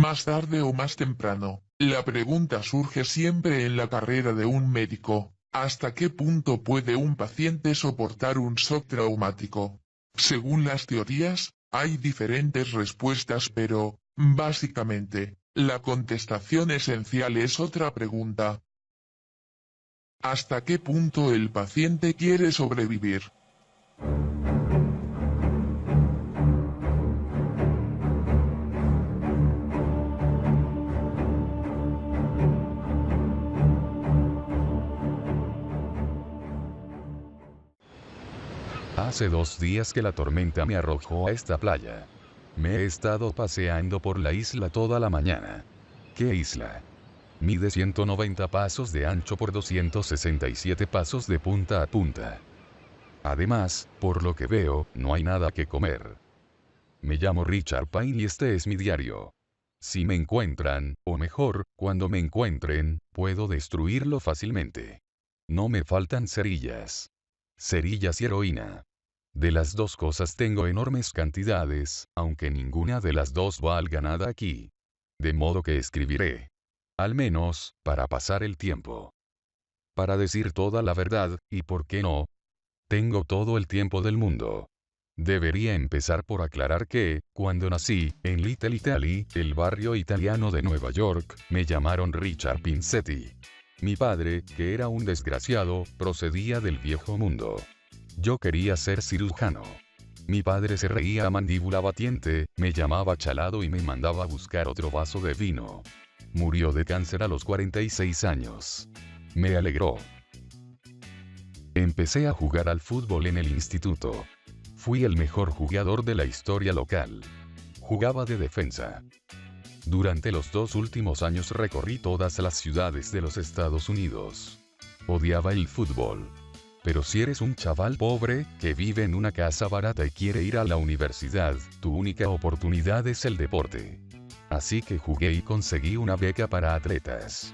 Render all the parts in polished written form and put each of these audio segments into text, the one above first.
Más tarde o más temprano, la pregunta surge siempre en la carrera de un médico: ¿hasta qué punto puede un paciente soportar un shock traumático? Según las teorías, hay diferentes respuestas, pero, básicamente, la contestación esencial es otra pregunta: ¿hasta qué punto el paciente quiere sobrevivir? Hace 2 días que la tormenta me arrojó a esta playa. Me he estado paseando por la isla toda la mañana. ¿Qué isla? Mide 190 pasos de ancho por 267 pasos de punta a punta. Además, por lo que veo, no hay nada que comer. Me llamo Richard Pine y este es mi diario. Si me encuentran, o mejor, cuando me encuentren, puedo destruirlo fácilmente. No me faltan cerillas. Cerillas y heroína. De las dos cosas tengo enormes cantidades, aunque ninguna de las dos valga nada aquí. De modo que escribiré. Al menos, para pasar el tiempo. Para decir toda la verdad, y por qué no, tengo todo el tiempo del mundo. Debería empezar por aclarar que, cuando nací, en Little Italy, el barrio italiano de Nueva York, me llamaron Richard Pinsetti. Mi padre, que era un desgraciado, procedía del viejo mundo. Yo quería ser cirujano. Mi padre se reía a mandíbula batiente, me llamaba chalado y me mandaba a buscar otro vaso de vino. Murió de cáncer a los 46 años. Me alegró. Empecé a jugar al fútbol en el instituto. Fui el mejor jugador de la historia local. Jugaba de defensa. Durante los 2 últimos años recorrí todas las ciudades de los Estados Unidos. Odiaba el fútbol. Pero si eres un chaval pobre, que vive en una casa barata y quiere ir a la universidad, tu única oportunidad es el deporte. Así que jugué y conseguí una beca para atletas.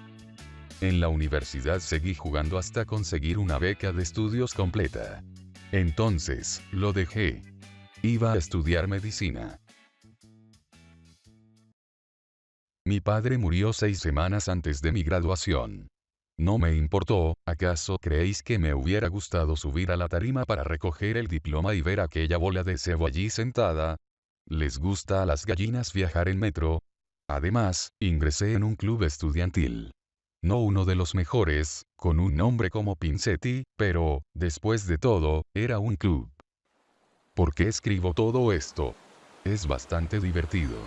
En la universidad seguí jugando hasta conseguir una beca de estudios completa. Entonces, lo dejé. Iba a estudiar medicina. Mi padre murió 6 semanas antes de mi graduación. No me importó. ¿Acaso creéis que me hubiera gustado subir a la tarima para recoger el diploma y ver aquella bola de cebo allí sentada? ¿Les gusta a las gallinas viajar en metro? Además, ingresé en un club estudiantil. No uno de los mejores, con un nombre como Pinsetti, pero, después de todo, era un club. ¿Por qué escribo todo esto? Es bastante divertido.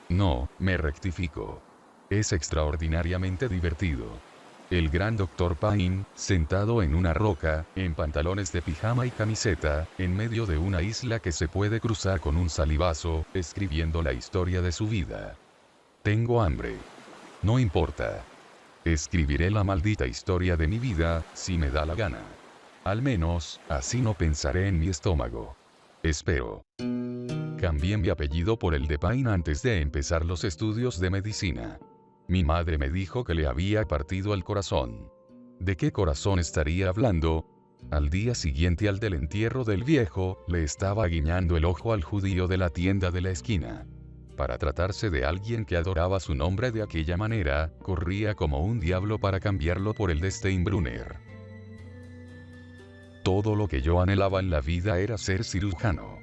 No, me rectifico. Es extraordinariamente divertido. El gran Dr. Pine, sentado en una roca, en pantalones de pijama y camiseta, en medio de una isla que se puede cruzar con un salivazo, escribiendo la historia de su vida. Tengo hambre. No importa. Escribiré la maldita historia de mi vida, si me da la gana. Al menos, así no pensaré en mi estómago. Espero. Cambié mi apellido por el de Pine antes de empezar los estudios de medicina. Mi madre me dijo que le había partido el corazón. ¿De qué corazón estaría hablando? Al día siguiente al del entierro del viejo, le estaba guiñando el ojo al judío de la tienda de la esquina. Para tratarse de alguien que adoraba su nombre de aquella manera, corría como un diablo para cambiarlo por el de Steinbrunner. Todo lo que yo anhelaba en la vida era ser cirujano.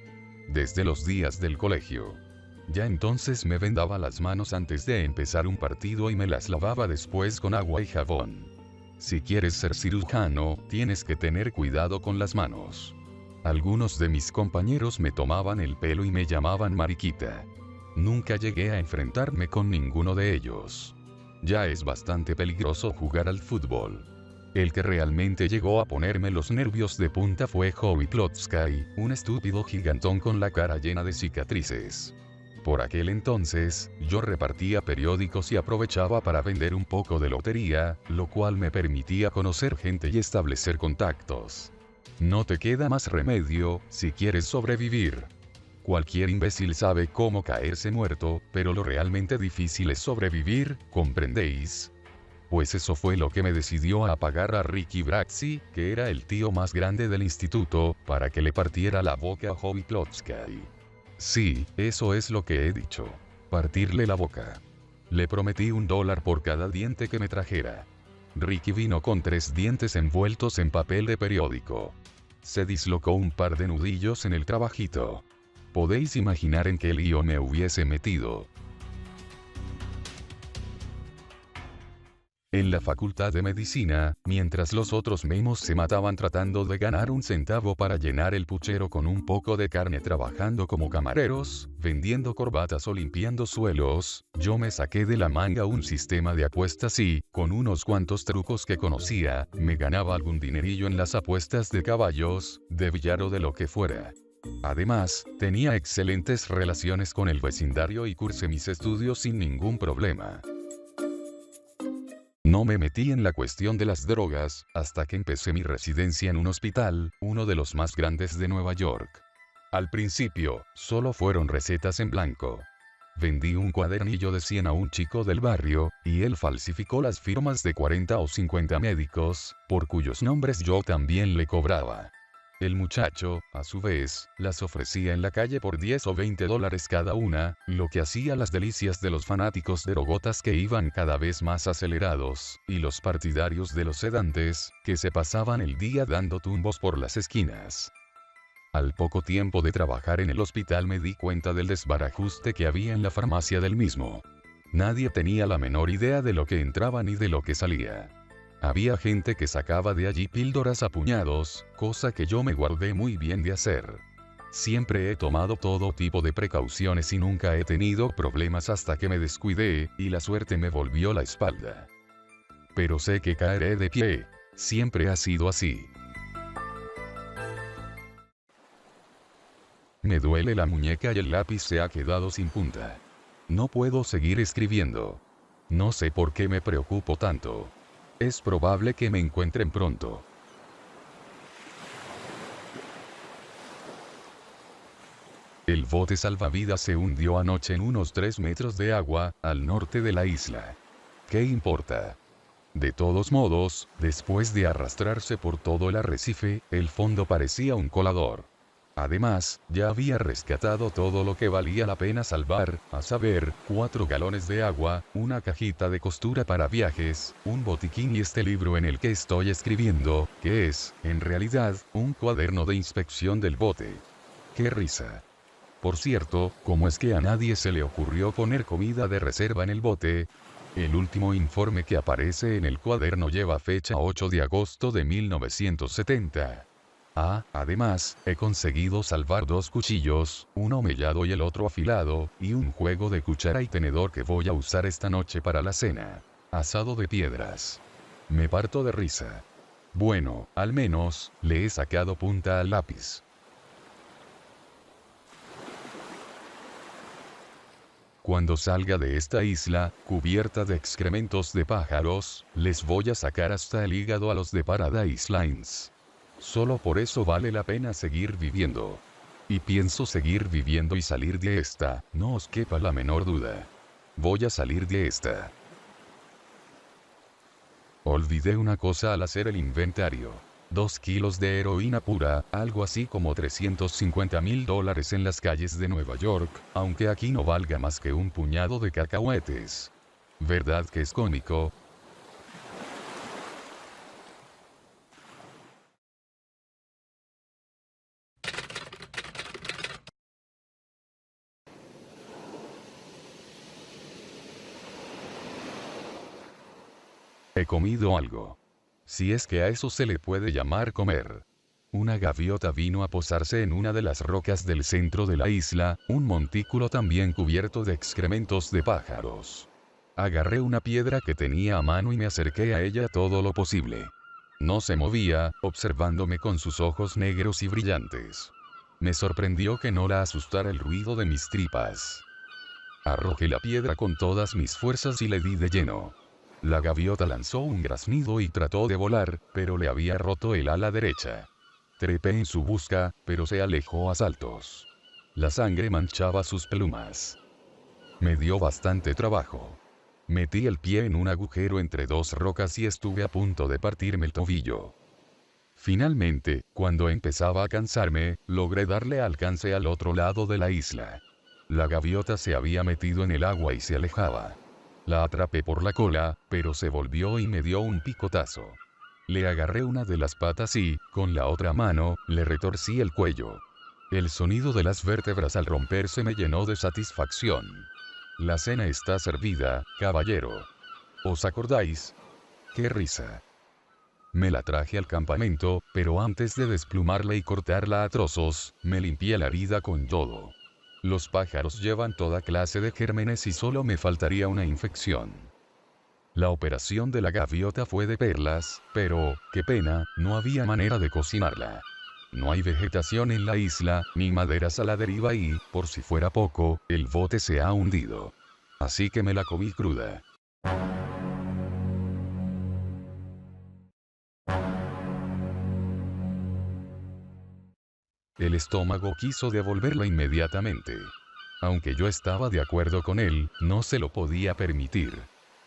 Desde los días del colegio. Ya entonces me vendaba las manos antes de empezar un partido y me las lavaba después con agua y jabón. Si quieres ser cirujano, tienes que tener cuidado con las manos. Algunos de mis compañeros me tomaban el pelo y me llamaban mariquita. Nunca llegué a enfrentarme con ninguno de ellos. Ya es bastante peligroso jugar al fútbol. El que realmente llegó a ponerme los nervios de punta fue Howie Plotsky, un estúpido gigantón con la cara llena de cicatrices. Por aquel entonces, yo repartía periódicos y aprovechaba para vender un poco de lotería, lo cual me permitía conocer gente y establecer contactos. No te queda más remedio, si quieres sobrevivir. Cualquier imbécil sabe cómo caerse muerto, pero lo realmente difícil es sobrevivir, ¿comprendéis? Pues eso fue lo que me decidió a pagar a Ricky Braxi, que era el tío más grande del instituto, para que le partiera la boca a Howie Plotsky. Sí, eso es lo que he dicho. Partirle la boca. Le prometí $1 por cada diente que me trajera. Ricky vino con 3 dientes envueltos en papel de periódico. Se dislocó un par de nudillos en el trabajito. Podéis imaginar en qué lío me hubiese metido. En la facultad de medicina, mientras los otros memos se mataban tratando de ganar un centavo para llenar el puchero con un poco de carne trabajando como camareros, vendiendo corbatas o limpiando suelos, yo me saqué de la manga un sistema de apuestas y, con unos cuantos trucos que conocía, me ganaba algún dinerillo en las apuestas de caballos, de billar o de lo que fuera. Además, tenía excelentes relaciones con el vecindario y cursé mis estudios sin ningún problema. No me metí en la cuestión de las drogas, hasta que empecé mi residencia en un hospital, uno de los más grandes de Nueva York. Al principio, solo fueron recetas en blanco. Vendí un cuadernillo de 100 a un chico del barrio, y él falsificó las firmas de 40 o 50 médicos, por cuyos nombres yo también le cobraba. El muchacho, a su vez, las ofrecía en la calle por $10 o $20 cada una, lo que hacía las delicias de los fanáticos de drogotas que iban cada vez más acelerados, y los partidarios de los sedantes, que se pasaban el día dando tumbos por las esquinas. Al poco tiempo de trabajar en el hospital me di cuenta del desbarajuste que había en la farmacia del mismo. Nadie tenía la menor idea de lo que entraba ni de lo que salía. Había gente que sacaba de allí píldoras a puñados, cosa que yo me guardé muy bien de hacer. Siempre he tomado todo tipo de precauciones y nunca he tenido problemas hasta que me descuidé, y la suerte me volvió la espalda. Pero sé que caeré de pie. Siempre ha sido así. Me duele la muñeca y el lápiz se ha quedado sin punta. No puedo seguir escribiendo. No sé por qué me preocupo tanto. Es probable que me encuentren pronto. El bote salvavidas se hundió anoche en unos 3 metros de agua, al norte de la isla. ¿Qué importa? De todos modos, después de arrastrarse por todo el arrecife, el fondo parecía un colador. Además, ya había rescatado todo lo que valía la pena salvar, a saber, 4 galones de agua, una cajita de costura para viajes, un botiquín y este libro en el que estoy escribiendo, que es, en realidad, un cuaderno de inspección del bote. ¡Qué risa! Por cierto, ¿cómo es que a nadie se le ocurrió poner comida de reserva en el bote? El último informe que aparece en el cuaderno lleva fecha 8 de agosto de 1970. Además, he conseguido salvar 2 cuchillos, uno mellado y el otro afilado, y un juego de cuchara y tenedor que voy a usar esta noche para la cena. Asado de piedras. Me parto de risa. Bueno, al menos, le he sacado punta al lápiz. Cuando salga de esta isla, cubierta de excrementos de pájaros, les voy a sacar hasta el hígado a los de Paradise Lines. Solo por eso vale la pena seguir viviendo. Y pienso seguir viviendo y salir de esta, no os quepa la menor duda. Voy a salir de esta. Olvidé una cosa al hacer el inventario. 2 kilos de heroína pura, algo así como $350,000 en las calles de Nueva York, aunque aquí no valga más que un puñado de cacahuetes. ¿Verdad que es cómico? He comido algo. Si es que a eso se le puede llamar comer. Una gaviota vino a posarse en una de las rocas del centro de la isla, un montículo también cubierto de excrementos de pájaros. Agarré una piedra que tenía a mano y me acerqué a ella todo lo posible. No se movía, observándome con sus ojos negros y brillantes. Me sorprendió que no la asustara el ruido de mis tripas. Arrojé la piedra con todas mis fuerzas y le di de lleno. La gaviota lanzó un graznido y trató de volar, pero le había roto el ala derecha. Trepé en su busca, pero se alejó a saltos. La sangre manchaba sus plumas. Me dio bastante trabajo. Metí el pie en un agujero entre 2 rocas y estuve a punto de partirme el tobillo. Finalmente, cuando empezaba a cansarme, logré darle alcance al otro lado de la isla. La gaviota se había metido en el agua y se alejaba. La atrapé por la cola, pero se volvió y me dio un picotazo. Le agarré una de las patas y, con la otra mano, le retorcí el cuello. El sonido de las vértebras al romperse me llenó de satisfacción. La cena está servida, caballero. ¿Os acordáis? ¡Qué risa! Me la traje al campamento, pero antes de desplumarla y cortarla a trozos, me limpié la herida con yodo. Los pájaros llevan toda clase de gérmenes y solo me faltaría una infección. La operación de la gaviota fue de perlas, pero, qué pena, no había manera de cocinarla. No hay vegetación en la isla, ni maderas a la deriva y, por si fuera poco, el bote se ha hundido. Así que me la comí cruda. El estómago quiso devolverla inmediatamente. Aunque yo estaba de acuerdo con él, no se lo podía permitir.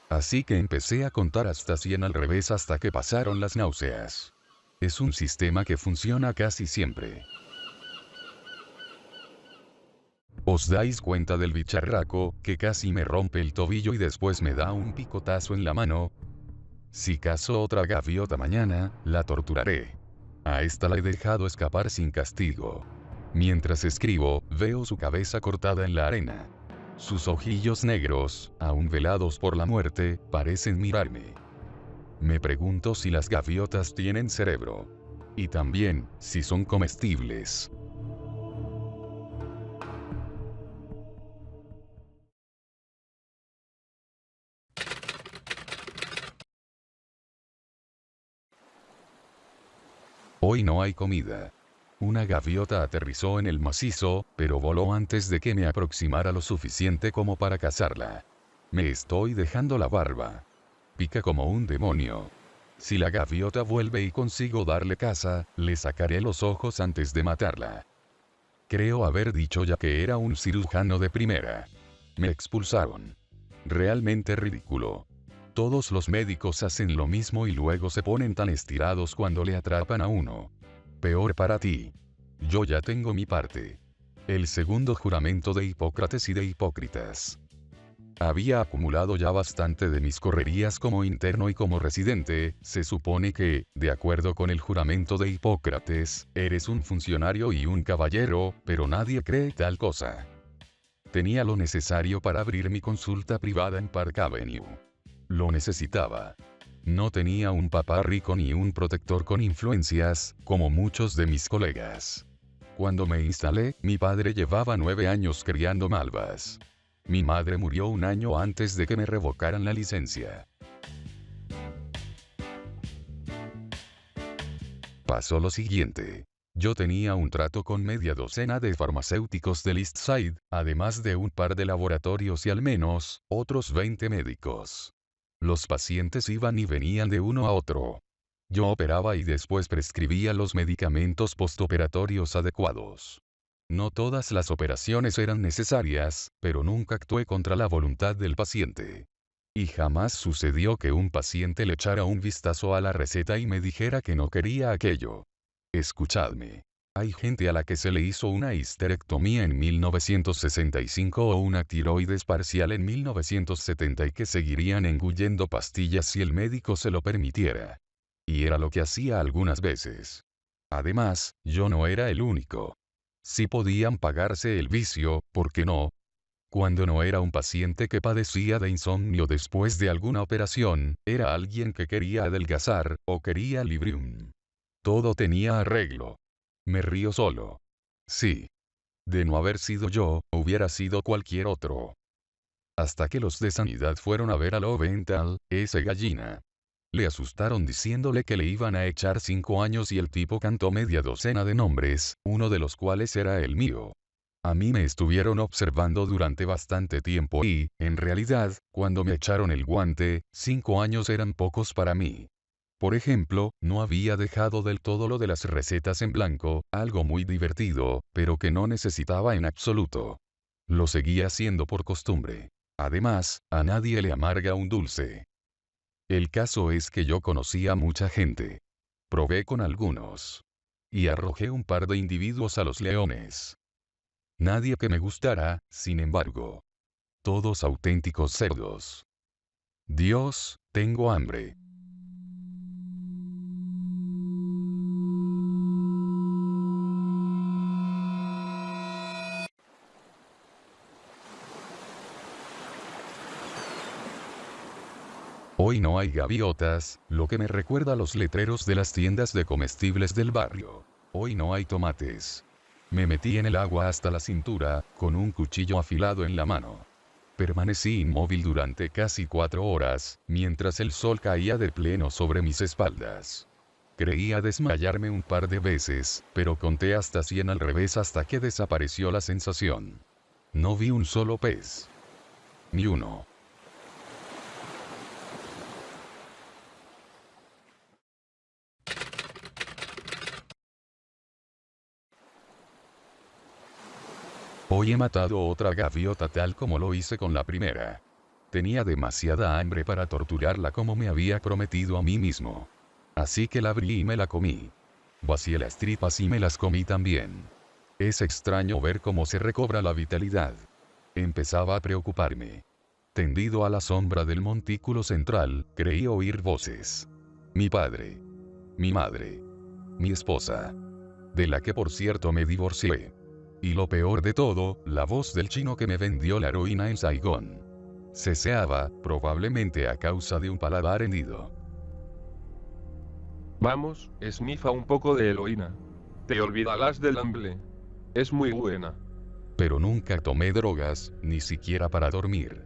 Así que empecé a contar hasta 100 al revés hasta que pasaron las náuseas. Es un sistema que funciona casi siempre. ¿Os dais cuenta del bicharraco, que casi me rompe el tobillo y después me da un picotazo en la mano? Si cazo otra gaviota mañana, la torturaré. A esta la he dejado escapar sin castigo. Mientras escribo, veo su cabeza cortada en la arena. Sus ojillos negros, aún velados por la muerte, parecen mirarme. Me pregunto si las gaviotas tienen cerebro. Y también, si son comestibles. Hoy no hay comida. Una gaviota aterrizó en el macizo, pero voló antes de que me aproximara lo suficiente como para cazarla. Me estoy dejando la barba. Pica como un demonio. Si la gaviota vuelve y consigo darle caza, le sacaré los ojos antes de matarla. Creo haber dicho ya que era un cirujano de primera. Me expulsaron. Realmente ridículo. Todos los médicos hacen lo mismo y luego se ponen tan estirados cuando le atrapan a uno. Peor para ti. Yo ya tengo mi parte. El segundo juramento de Hipócrates y de Hipócritas. Había acumulado ya bastante de mis correrías como interno y como residente. Se supone que, de acuerdo con el juramento de Hipócrates, eres un funcionario y un caballero, pero nadie cree tal cosa. Tenía lo necesario para abrir mi consulta privada en Park Avenue. Lo necesitaba. No tenía un papá rico ni un protector con influencias, como muchos de mis colegas. Cuando me instalé, mi padre llevaba 9 años criando malvas. Mi madre murió un año antes de que me revocaran la licencia. Pasó lo siguiente. Yo tenía un trato con media docena de farmacéuticos del East Side, además de un par de laboratorios y al menos, otros 20 médicos. Los pacientes iban y venían de uno a otro. Yo operaba y después prescribía los medicamentos postoperatorios adecuados. No todas las operaciones eran necesarias, pero nunca actué contra la voluntad del paciente. Y jamás sucedió que un paciente le echara un vistazo a la receta y me dijera que no quería aquello. Escuchadme. Hay gente a la que se le hizo una histerectomía en 1965 o una tiroides parcial en 1970 y que seguirían engullendo pastillas si el médico se lo permitiera. Y era lo que hacía algunas veces. Además, yo no era el único. Si podían pagarse el vicio, ¿por qué no? Cuando no era un paciente que padecía de insomnio después de alguna operación, era alguien que quería adelgazar, o quería Librium. Todo tenía arreglo. Me río solo. Sí. De no haber sido yo, hubiera sido cualquier otro. Hasta que los de sanidad fueron a ver a Loventhal, ese gallina. Le asustaron diciéndole que le iban a echar 5 años y el tipo cantó media docena de nombres, uno de los cuales era el mío. A mí me estuvieron observando durante bastante tiempo y, en realidad, cuando me echaron el guante, 5 años eran pocos para mí. Por ejemplo, no había dejado del todo lo de las recetas en blanco, algo muy divertido, pero que no necesitaba en absoluto. Lo seguía haciendo por costumbre. Además, a nadie le amarga un dulce. El caso es que yo conocía a mucha gente. Probé con algunos. Y arrojé un par de individuos a los leones. Nadie que me gustara, sin embargo. Todos auténticos cerdos. Dios, tengo hambre. Hoy no hay gaviotas, lo que me recuerda a los letreros de las tiendas de comestibles del barrio. Hoy no hay tomates. Me metí en el agua hasta la cintura, con un cuchillo afilado en la mano. Permanecí inmóvil durante casi 4 horas, mientras el sol caía de pleno sobre mis espaldas. Creía desmayarme un par de veces, pero conté hasta 100 al revés hasta que desapareció la sensación. No vi un solo pez. Ni uno. Hoy he matado otra gaviota tal como lo hice con la primera. Tenía demasiada hambre para torturarla como me había prometido a mí mismo. Así que la abrí y me la comí. Vacié las tripas y me las comí también. Es extraño ver cómo se recobra la vitalidad. Empezaba a preocuparme. Tendido a la sombra del montículo central, creí oír voces. Mi padre. Mi madre. Mi esposa. De la que por cierto me divorcié. Y lo peor de todo, la voz del chino que me vendió la heroína en Saigón. Ceseaba, probablemente a causa de un paladar hendido. Vamos, esnifa un poco de heroína. Te olvidarás del hambre. Es muy buena. Pero nunca tomé drogas, ni siquiera para dormir.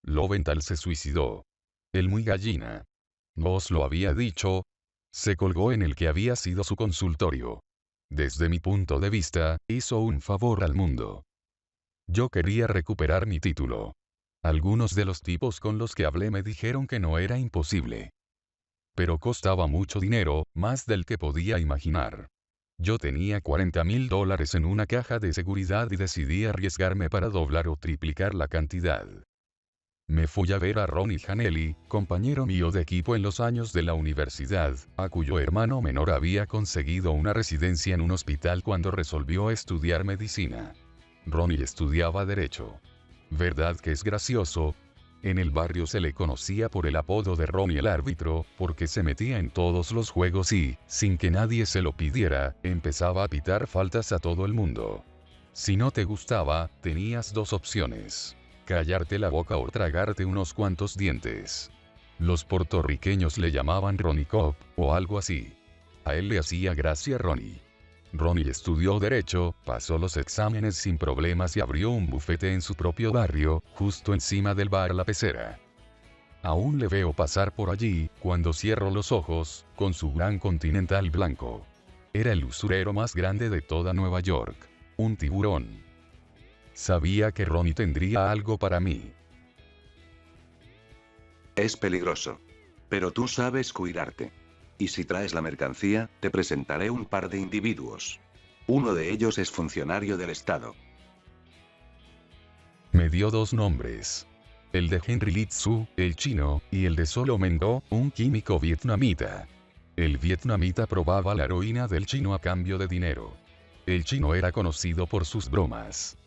Loventhal se suicidó. El muy gallina. No os lo había dicho. Se colgó en el que había sido su consultorio. Desde mi punto de vista, hizo un favor al mundo. Yo quería recuperar mi título. Algunos de los tipos con los que hablé me dijeron que no era imposible. Pero costaba mucho dinero, más del que podía imaginar. Yo tenía $40,000 en una caja de seguridad y decidí arriesgarme para doblar o triplicar la cantidad. Me fui a ver a Ronnie Hanelli, compañero mío de equipo en los años de la universidad, a cuyo hermano menor había conseguido una residencia en un hospital cuando resolvió estudiar medicina. Ronnie estudiaba derecho. ¿Verdad que es gracioso? En el barrio se le conocía por el apodo de Ronnie el árbitro, porque se metía en todos los juegos y, sin que nadie se lo pidiera, empezaba a pitar faltas a todo el mundo. Si no te gustaba, tenías 2 opciones. Callarte la boca o tragarte unos cuantos dientes. Los puertorriqueños le llamaban Ronnie Cop, o algo así. A él le hacía gracia Ronnie. Ronnie estudió derecho, pasó los exámenes sin problemas y abrió un bufete en su propio barrio, justo encima del bar La Pecera. Aún le veo pasar por allí, cuando cierro los ojos, con su gran Continental blanco. Era el usurero más grande de toda Nueva York. Un tiburón. Sabía que Ronnie tendría algo para mí. Es peligroso. Pero tú sabes cuidarte. Y si traes la mercancía, te presentaré un par de individuos. Uno de ellos es funcionario del Estado. Me dio 2 nombres. El de Henry Lee Tzu, el chino, y el de Solo Mengdo, un químico vietnamita. El vietnamita probaba la heroína del chino a cambio de dinero. El chino era conocido por sus bromas.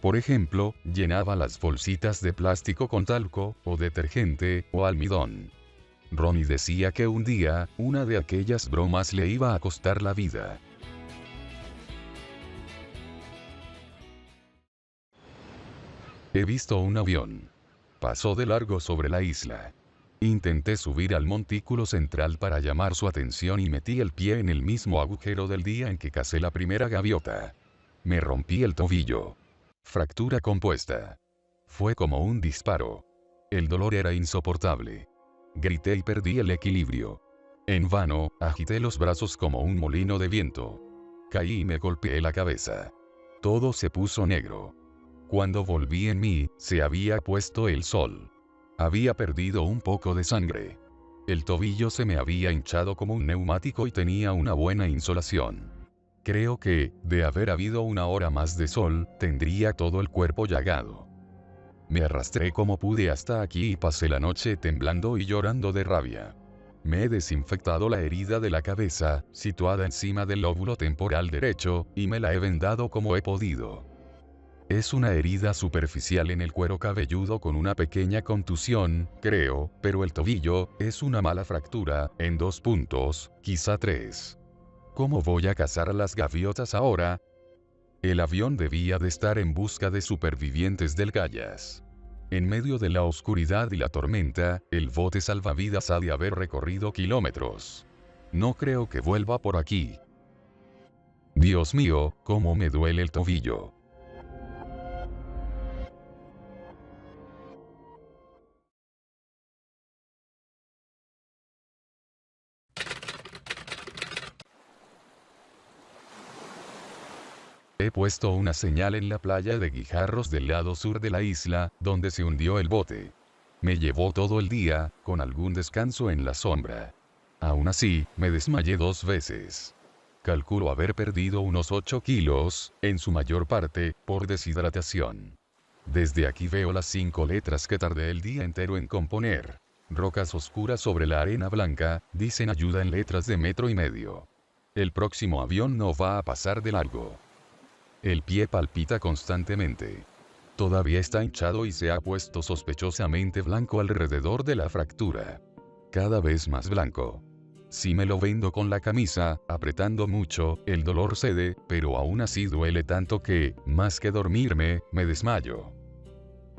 Por ejemplo, llenaba las bolsitas de plástico con talco, o detergente, o almidón. Ronnie decía que un día, una de aquellas bromas le iba a costar la vida. He visto un avión. Pasó de largo sobre la isla. Intenté subir al montículo central para llamar su atención y metí el pie en el mismo agujero del día en que cacé la primera gaviota. Me rompí el tobillo. Fractura compuesta. Fue como un disparo. El dolor era insoportable. Grité y perdí el equilibrio. En vano, agité los brazos como un molino de viento. Caí y me golpeé la cabeza. Todo se puso negro. Cuando volví en mí, se había puesto el sol. Había perdido un poco de sangre. El tobillo se me había hinchado como un neumático y tenía una buena insolación. Creo que, de haber habido una hora más de sol, tendría todo el cuerpo llagado. Me arrastré como pude hasta aquí y pasé la noche temblando y llorando de rabia. Me he desinfectado la herida de la cabeza, situada encima del lóbulo temporal derecho, y me la he vendado como he podido. Es una herida superficial en el cuero cabelludo con una pequeña contusión, creo, pero el tobillo, es una mala fractura, en 2 puntos, quizá 3. ¿Cómo voy a cazar a las gaviotas ahora? El avión debía de estar en busca de supervivientes del Callas. En medio de la oscuridad y la tormenta, el bote salvavidas ha de haber recorrido kilómetros. No creo que vuelva por aquí. Dios mío, cómo me duele el tobillo. He puesto una señal en la playa de Guijarros del lado sur de la isla, donde se hundió el bote. Me llevó todo el día, con algún descanso en la sombra. Aún así, me desmayé 2 veces. Calculo haber perdido unos 8 kilos, en su mayor parte, por deshidratación. Desde aquí veo las 5 letras que tardé el día entero en componer. Rocas oscuras sobre la arena blanca, dicen ayuda en letras de 1,5 metros. El próximo avión no va a pasar de largo. El pie palpita constantemente. Todavía está hinchado y se ha puesto sospechosamente blanco alrededor de la fractura. Cada vez más blanco. Si me lo vendo con la camisa, apretando mucho, el dolor cede, pero aún así duele tanto que, más que dormirme, me desmayo.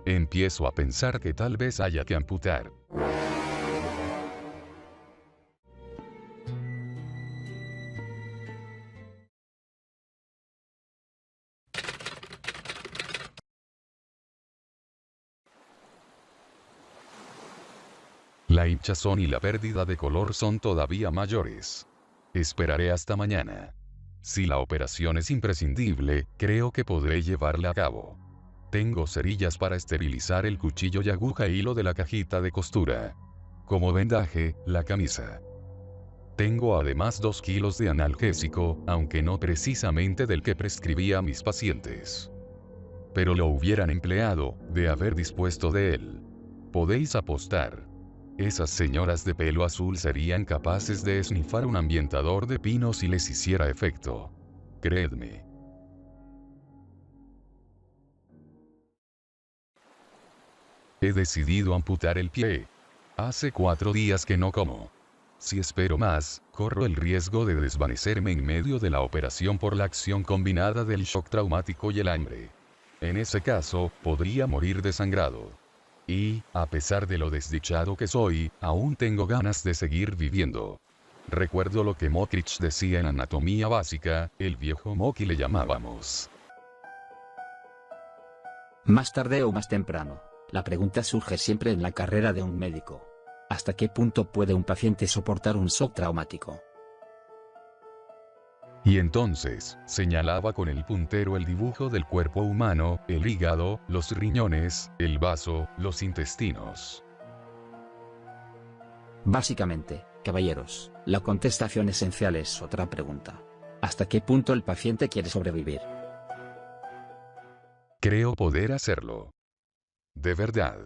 Empiezo a pensar que tal vez haya que amputar. La hinchazón y la pérdida de color son todavía mayores. Esperaré hasta mañana. Si la operación es imprescindible, creo que podré llevarla a cabo. Tengo cerillas para esterilizar el cuchillo y aguja e hilo de la cajita de costura. Como vendaje, la camisa. Tengo además 2 kilos de analgésico, aunque no precisamente del que prescribía a mis pacientes. Pero lo hubieran empleado, de haber dispuesto de él. Podéis apostar. Esas señoras de pelo azul serían capaces de esnifar un ambientador de pino si les hiciera efecto. Creedme. He decidido amputar el pie. Hace 4 días que no como. Si espero más, corro el riesgo de desvanecerme en medio de la operación por la acción combinada del shock traumático y el hambre. En ese caso, podría morir desangrado. Y, a pesar de lo desdichado que soy, aún tengo ganas de seguir viviendo. Recuerdo lo que Mokrich decía en anatomía básica, el viejo Moki le llamábamos. Más tarde o más temprano, la pregunta surge siempre en la carrera de un médico. ¿Hasta qué punto puede un paciente soportar un shock traumático? Y entonces, señalaba con el puntero el dibujo del cuerpo humano, el hígado, los riñones, el vaso, los intestinos. Básicamente, caballeros, la contestación esencial es otra pregunta. ¿Hasta qué punto el paciente quiere sobrevivir? Creo poder hacerlo. De verdad.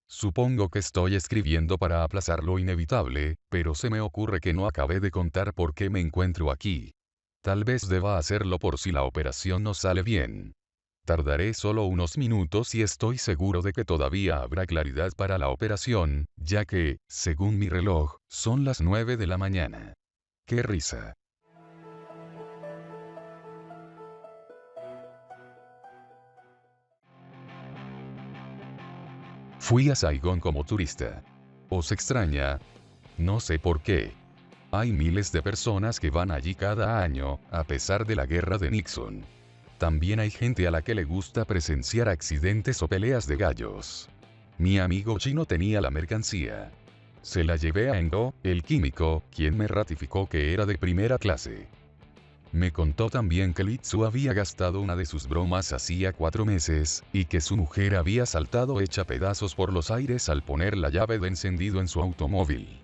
Supongo que estoy escribiendo para aplazar lo inevitable, pero se me ocurre que no acabé de contar por qué me encuentro aquí. Tal vez deba hacerlo por si la operación no sale bien. Tardaré solo unos minutos y estoy seguro de que todavía habrá claridad para la operación, ya que, según mi reloj, son las 9 de la mañana. ¡Qué risa! Fui a Saigón como turista. ¿Os extraña? No sé por qué. Hay miles de personas que van allí cada año, a pesar de la guerra de Nixon. También hay gente a la que le gusta presenciar accidentes o peleas de gallos. Mi amigo chino tenía la mercancía. Se la llevé a Endo, el químico, quien me ratificó que era de primera clase. Me contó también que Litsu había gastado una de sus bromas hacía 4 meses, y que su mujer había saltado hecha pedazos por los aires al poner la llave de encendido en su automóvil.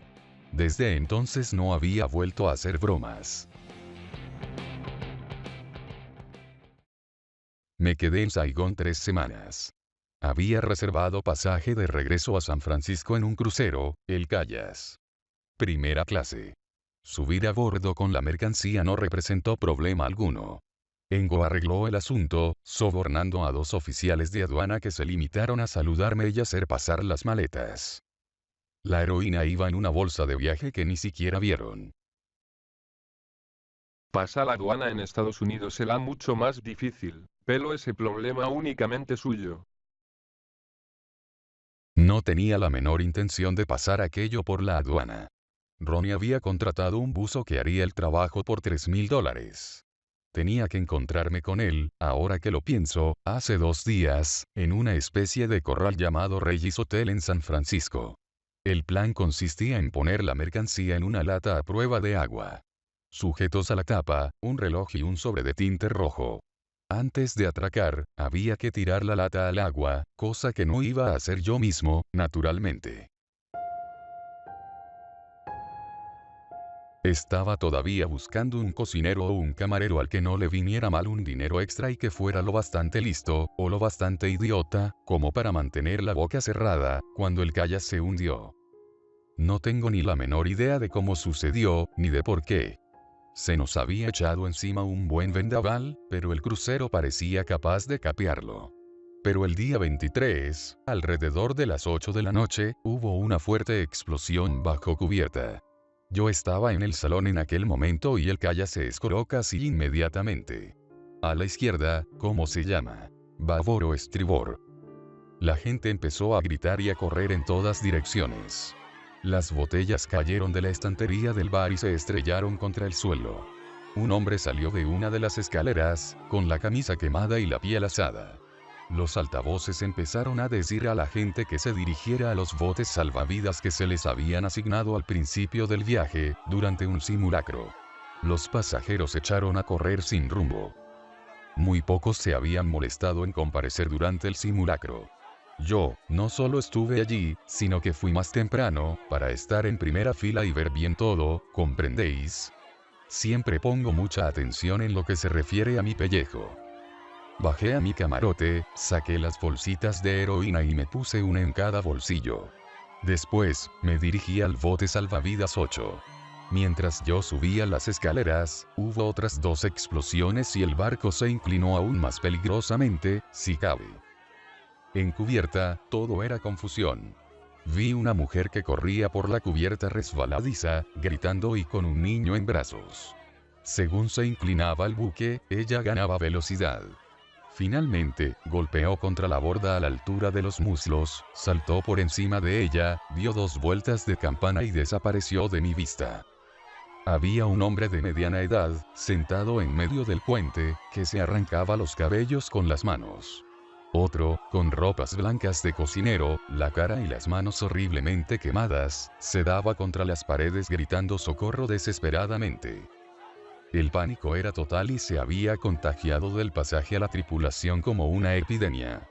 Desde entonces no había vuelto a hacer bromas. Me quedé en Saigón 3 semanas. Había reservado pasaje de regreso a San Francisco en un crucero, el Callas. Primera clase. Subir a bordo con la mercancía no representó problema alguno. Engo arregló el asunto, sobornando a 2 oficiales de aduana que se limitaron a saludarme y hacer pasar las maletas. La heroína iba en una bolsa de viaje que ni siquiera vieron. Pasar la aduana en Estados Unidos será mucho más difícil, pero ese problema únicamente suyo. No tenía la menor intención de pasar aquello por la aduana. Ronnie había contratado un buzo que haría el trabajo por $3,000. Tenía que encontrarme con él, ahora que lo pienso, hace 2 días, en una especie de corral llamado Regis Hotel en San Francisco. El plan consistía en poner la mercancía en una lata a prueba de agua. Sujetos a la tapa, un reloj y un sobre de tinte rojo. Antes de atracar, había que tirar la lata al agua, cosa que no iba a hacer yo mismo, naturalmente. Estaba todavía buscando un cocinero o un camarero al que no le viniera mal un dinero extra y que fuera lo bastante listo, o lo bastante idiota, como para mantener la boca cerrada, cuando el kayak se hundió. No tengo ni la menor idea de cómo sucedió, ni de por qué. Se nos había echado encima un buen vendaval, pero el crucero parecía capaz de capearlo. Pero el día 23, alrededor de las 8 de la noche, hubo una fuerte explosión bajo cubierta. Yo estaba en el salón en aquel momento y el kayak se escoró casi inmediatamente. A la izquierda, ¿cómo se llama? Babor o estribor. La gente empezó a gritar y a correr en todas direcciones. Las botellas cayeron de la estantería del bar y se estrellaron contra el suelo. Un hombre salió de una de las escaleras, con la camisa quemada y la piel asada. Los altavoces empezaron a decir a la gente que se dirigiera a los botes salvavidas que se les habían asignado al principio del viaje, durante un simulacro. Los pasajeros echaron a correr sin rumbo. Muy pocos se habían molestado en comparecer durante el simulacro. Yo, no solo estuve allí, sino que fui más temprano, para estar en primera fila y ver bien todo, ¿comprendéis? Siempre pongo mucha atención en lo que se refiere a mi pellejo. Bajé a mi camarote, saqué las bolsitas de heroína y me puse una en cada bolsillo. Después, me dirigí al bote salvavidas 8. Mientras yo subía las escaleras, hubo otras 2 explosiones y el barco se inclinó aún más peligrosamente, si cabe. En cubierta, todo era confusión. Vi una mujer que corría por la cubierta resbaladiza, gritando y con un niño en brazos. Según se inclinaba el buque, ella ganaba velocidad. Finalmente, golpeó contra la borda a la altura de los muslos, saltó por encima de ella, dio 2 vueltas de campana y desapareció de mi vista. Había un hombre de mediana edad, sentado en medio del puente, que se arrancaba los cabellos con las manos. Otro, con ropas blancas de cocinero, la cara y las manos horriblemente quemadas, se daba contra las paredes gritando socorro desesperadamente. El pánico era total y se había contagiado del pasaje a la tripulación como una epidemia.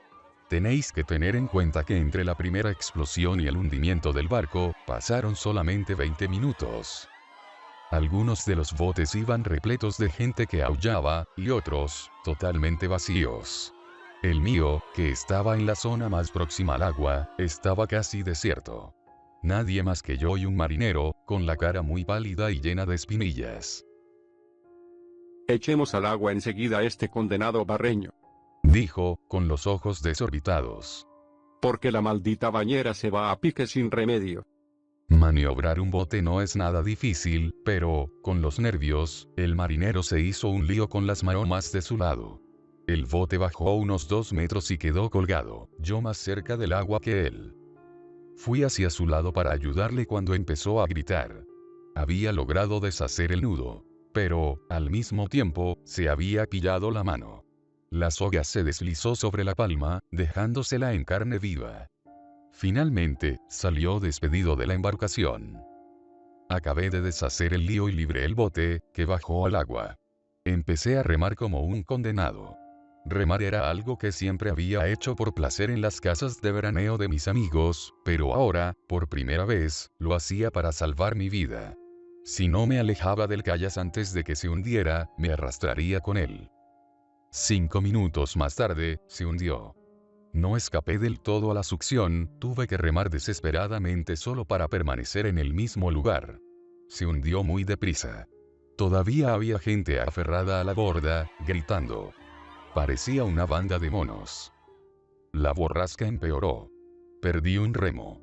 Tenéis que tener en cuenta que entre la primera explosión y el hundimiento del barco, pasaron solamente 20 minutos. Algunos de los botes iban repletos de gente que aullaba, y otros, totalmente vacíos. El mío, que estaba en la zona más próxima al agua, estaba casi desierto. Nadie más que yo y un marinero, con la cara muy pálida y llena de espinillas. Echemos al agua enseguida a este condenado barreño. Dijo, con los ojos desorbitados. Porque la maldita bañera se va a pique sin remedio. Maniobrar un bote no es nada difícil, pero, con los nervios, el marinero se hizo un lío con las maromas de su lado. El bote bajó unos 2 metros y quedó colgado, yo más cerca del agua que él. Fui hacia su lado para ayudarle cuando empezó a gritar. Había logrado deshacer el nudo, pero, al mismo tiempo, se había pillado la mano. La soga se deslizó sobre la palma, dejándosela en carne viva. Finalmente, salió despedido de la embarcación. Acabé de deshacer el lío y libré el bote, que bajó al agua. Empecé a remar como un condenado. Remar era algo que siempre había hecho por placer en las casas de veraneo de mis amigos, pero ahora, por primera vez, lo hacía para salvar mi vida. Si no me alejaba del kayak antes de que se hundiera, me arrastraría con él. 5 minutos más tarde, se hundió. No escapé del todo a la succión, tuve que remar desesperadamente solo para permanecer en el mismo lugar. Se hundió muy deprisa. Todavía había gente aferrada a la borda, gritando. Parecía una banda de monos. La borrasca empeoró. Perdí un remo.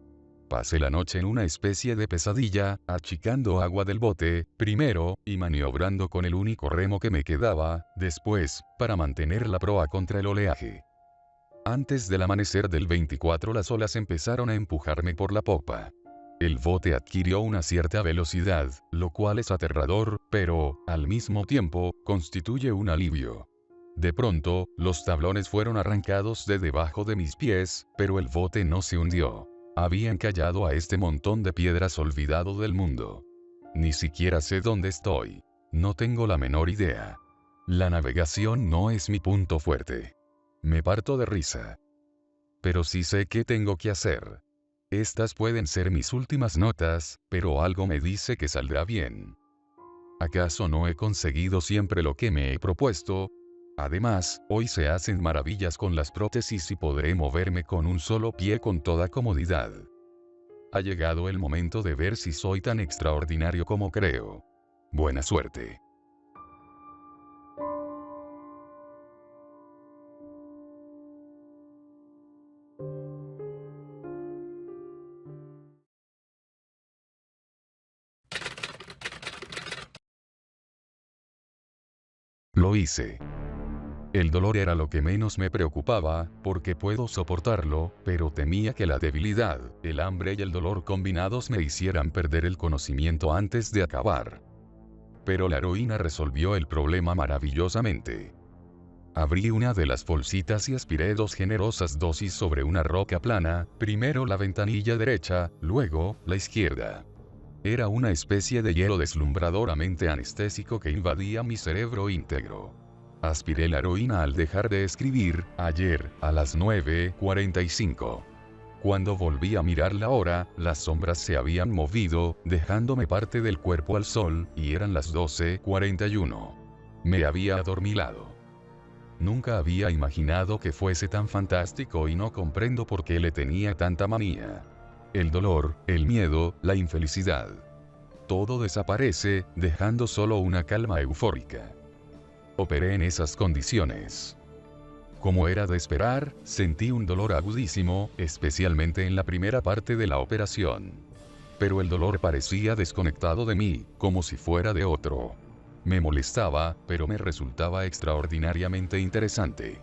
Pasé la noche en una especie de pesadilla, achicando agua del bote, primero, y maniobrando con el único remo que me quedaba, después, para mantener la proa contra el oleaje. Antes del amanecer del 24 las olas empezaron a empujarme por la popa. El bote adquirió una cierta velocidad, lo cual es aterrador, pero, al mismo tiempo, constituye un alivio. De pronto, los tablones fueron arrancados de debajo de mis pies, pero el bote no se hundió. Había encallado a este montón de piedras olvidado del mundo. Ni siquiera sé dónde estoy. No tengo la menor idea. La navegación no es mi punto fuerte. Me parto de risa. Pero sí sé qué tengo que hacer. Estas pueden ser mis últimas notas, pero algo me dice que saldrá bien. ¿Acaso no he conseguido siempre lo que me he propuesto? Además, hoy se hacen maravillas con las prótesis y podré moverme con un solo pie con toda comodidad. Ha llegado el momento de ver si soy tan extraordinario como creo. Buena suerte. Lo hice. El dolor era lo que menos me preocupaba, porque puedo soportarlo, pero temía que la debilidad, el hambre y el dolor combinados me hicieran perder el conocimiento antes de acabar. Pero la heroína resolvió el problema maravillosamente. Abrí una de las bolsitas y aspiré 2 generosas dosis sobre una roca plana, primero la ventanilla derecha, luego, la izquierda. Era una especie de hielo deslumbradoramente anestésico que invadía mi cerebro íntegro. Aspiré la heroína al dejar de escribir, ayer, a las 9:45. Cuando volví a mirar la hora, las sombras se habían movido, dejándome parte del cuerpo al sol, y eran las 12:41. Me había adormilado. Nunca había imaginado que fuese tan fantástico y no comprendo por qué le tenía tanta manía. El dolor, el miedo, la infelicidad. Todo desaparece, dejando solo una calma eufórica. Operé en esas condiciones. Como era de esperar, sentí un dolor agudísimo, especialmente en la primera parte de la operación. Pero el dolor parecía desconectado de mí, como si fuera de otro. Me molestaba, pero me resultaba extraordinariamente interesante.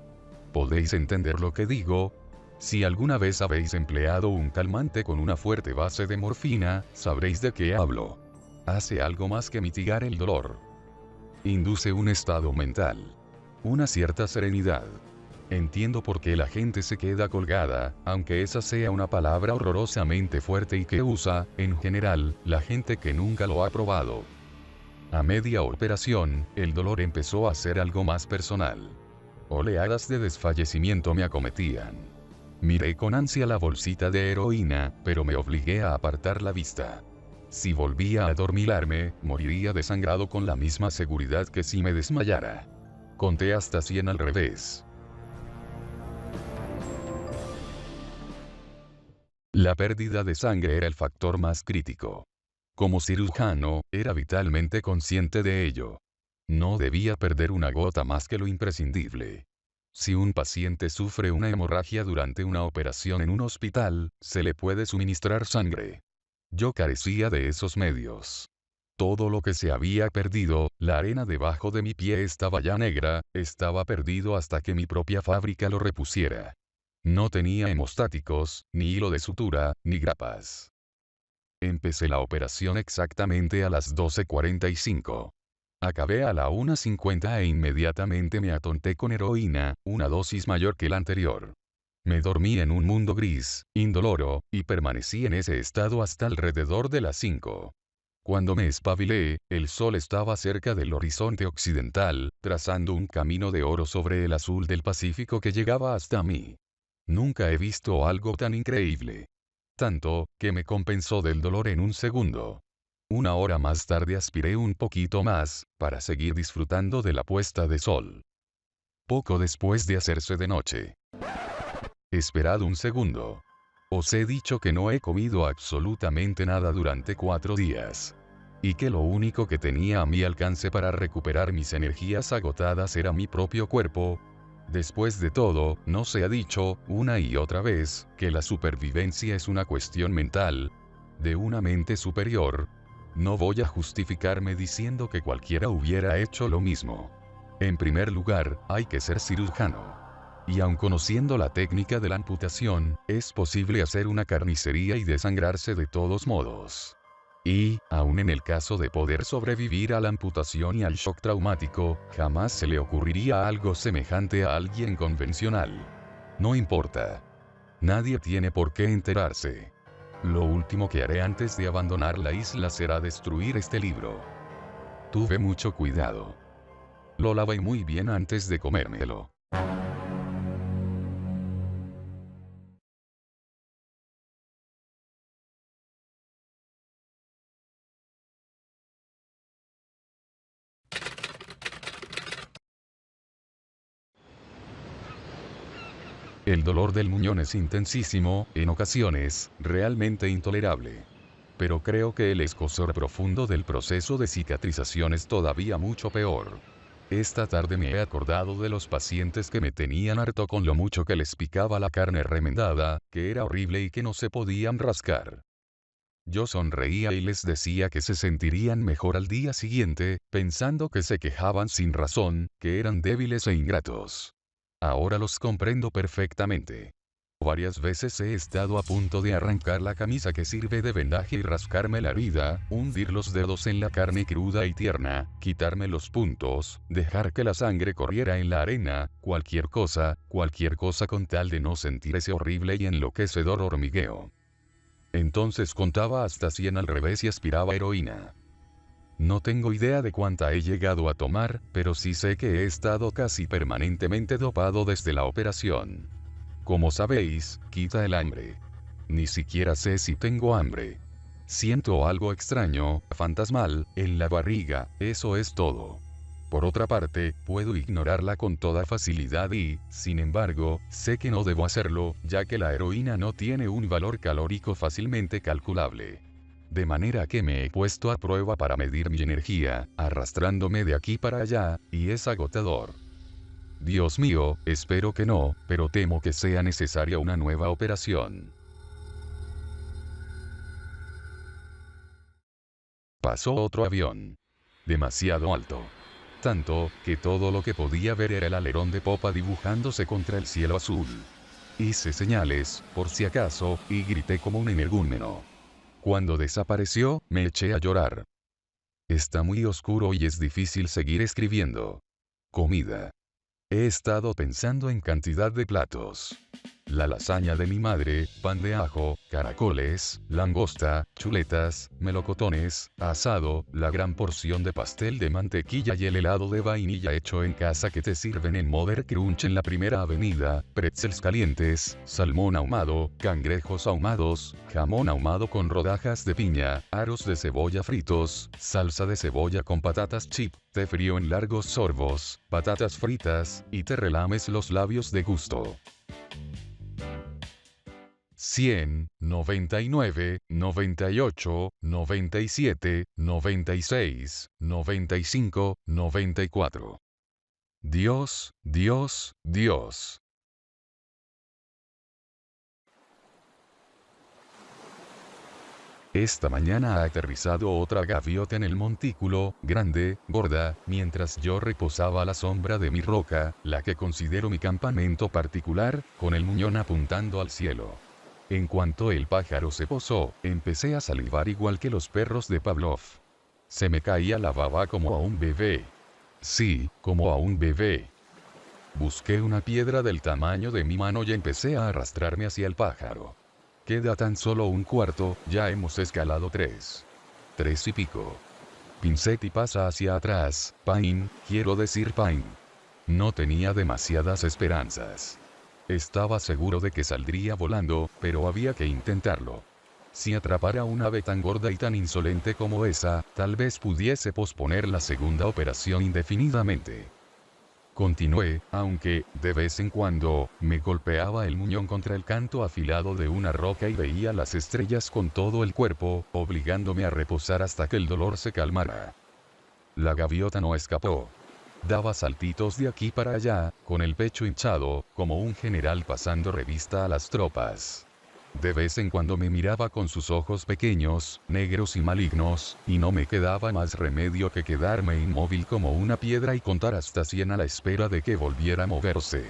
¿Podéis entender lo que digo? Si alguna vez habéis empleado un calmante con una fuerte base de morfina, sabréis de qué hablo. Hace algo más que mitigar el dolor. Induce un estado mental. Una cierta serenidad. Entiendo por qué la gente se queda colgada, aunque esa sea una palabra horrorosamente fuerte y que usa, en general, la gente que nunca lo ha probado. A media operación, el dolor empezó a ser algo más personal. Oleadas de desfallecimiento me acometían. Miré con ansia la bolsita de heroína, pero me obligué a apartar la vista. Si volvía a adormilarme, moriría desangrado con la misma seguridad que si me desmayara. Conté hasta 100 al revés. La pérdida de sangre era el factor más crítico. Como cirujano, era vitalmente consciente de ello. No debía perder una gota más que lo imprescindible. Si un paciente sufre una hemorragia durante una operación en un hospital, se le puede suministrar sangre. Yo carecía de esos medios. Todo lo que se había perdido, la arena debajo de mi pie estaba ya negra, estaba perdido hasta que mi propia fábrica lo repusiera. No tenía hemostáticos, ni hilo de sutura, ni grapas. Empecé la operación exactamente a las 12:45. Acabé a la 1:50 e inmediatamente me atonté con heroína, una dosis mayor que la anterior. Me dormí en un mundo gris, indoloro, y permanecí en ese estado hasta alrededor de las 5. Cuando me espabilé, el sol estaba cerca del horizonte occidental, trazando un camino de oro sobre el azul del Pacífico que llegaba hasta mí. Nunca he visto algo tan increíble. Tanto, que me compensó del dolor en un segundo. 1 hora más tarde aspiré un poquito más, para seguir disfrutando de la puesta de sol. Poco después de hacerse de noche. Esperad un segundo. Os he dicho que no he comido absolutamente nada durante 4 días. y que lo único que tenía a mi alcance para recuperar mis energías agotadas era mi propio cuerpo. Después de todo, ¿no se ha dicho, una y otra vez, que la supervivencia es una cuestión mental? De una mente superior. No voy a justificarme diciendo que cualquiera hubiera hecho lo mismo. En primer lugar, hay que ser cirujano. Y aun conociendo la técnica de la amputación, es posible hacer una carnicería y desangrarse de todos modos. Y, aun en el caso de poder sobrevivir a la amputación y al shock traumático, jamás se le ocurriría algo semejante a alguien convencional. No importa. Nadie tiene por qué enterarse. Lo último que haré antes de abandonar la isla será destruir este libro. Tuve mucho cuidado. Lo lavé muy bien antes de comérmelo. El dolor del muñón es intensísimo, en ocasiones, realmente intolerable. Pero creo que el escozor profundo del proceso de cicatrización es todavía mucho peor. Esta tarde me he acordado de los pacientes que me tenían harto con lo mucho que les picaba la carne remendada, que era horrible y que no se podían rascar. Yo sonreía y les decía que se sentirían mejor al día siguiente, pensando que se quejaban sin razón, que eran débiles e ingratos. Ahora los comprendo perfectamente. Varias veces he estado a punto de arrancar la camisa que sirve de vendaje y rascarme la herida, hundir los dedos en la carne cruda y tierna, quitarme los puntos, dejar que la sangre corriera en la arena, cualquier cosa con tal de no sentir ese horrible y enloquecedor hormigueo. Entonces contaba hasta 100 al revés y aspiraba heroína. No tengo idea de cuánta he llegado a tomar, pero sí sé que he estado casi permanentemente dopado desde la operación. Como sabéis, quita el hambre. Ni siquiera sé si tengo hambre. Siento algo extraño, fantasmal, en la barriga, eso es todo. Por otra parte, puedo ignorarla con toda facilidad y, sin embargo, sé que no debo hacerlo, ya que la heroína no tiene un valor calórico fácilmente calculable. De manera que me he puesto a prueba para medir mi energía, arrastrándome de aquí para allá, y es agotador. Dios mío, espero que no, pero temo que sea necesaria una nueva operación. Pasó otro avión. Demasiado alto. Tanto, que todo lo que podía ver era el alerón de popa dibujándose contra el cielo azul. Hice señales, por si acaso, y grité como un energúmeno. Cuando desapareció, me eché a llorar. Está muy oscuro y es difícil seguir escribiendo. Comida. He estado pensando en cantidad de platos. La lasaña de mi madre, pan de ajo, caracoles, langosta, chuletas, melocotones, asado, la gran porción de pastel de mantequilla y el helado de vainilla hecho en casa que te sirven en Mother Crunch en la Primera Avenida, pretzels calientes, salmón ahumado, cangrejos ahumados, jamón ahumado con rodajas de piña, aros de cebolla fritos, salsa de cebolla con patatas chip, té frío en largos sorbos, patatas fritas, y te relames los labios de gusto. 100, 99, 98, 97, 96, 95, 94. Dios, Dios, Dios. Esta mañana ha aterrizado otra gaviota en el montículo, grande, gorda, mientras yo reposaba a la sombra de mi roca, la que considero mi campamento particular, con el muñón apuntando al cielo. En cuanto el pájaro se posó, empecé a salivar igual que los perros de Pavlov. Se me caía la baba como a un bebé. Sí, como a un bebé. Busqué una piedra del tamaño de mi mano y empecé a arrastrarme hacia el pájaro. Queda tan solo un cuarto, ya hemos escalado 3. 3 y pico. Pincet y pasa hacia atrás, Pine, quiero decir Pine. No tenía demasiadas esperanzas. Estaba seguro de que saldría volando, pero había que intentarlo. Si atrapara una ave tan gorda y tan insolente como esa, tal vez pudiese posponer la segunda operación indefinidamente. Continué, aunque, de vez en cuando, me golpeaba el muñón contra el canto afilado de una roca y veía las estrellas con todo el cuerpo, obligándome a reposar hasta que el dolor se calmara. La gaviota no escapó. Daba saltitos de aquí para allá, con el pecho hinchado, como un general pasando revista a las tropas. De vez en cuando me miraba con sus ojos pequeños, negros y malignos, y no me quedaba más remedio que quedarme inmóvil como una piedra y contar hasta 100 a la espera de que volviera a moverse.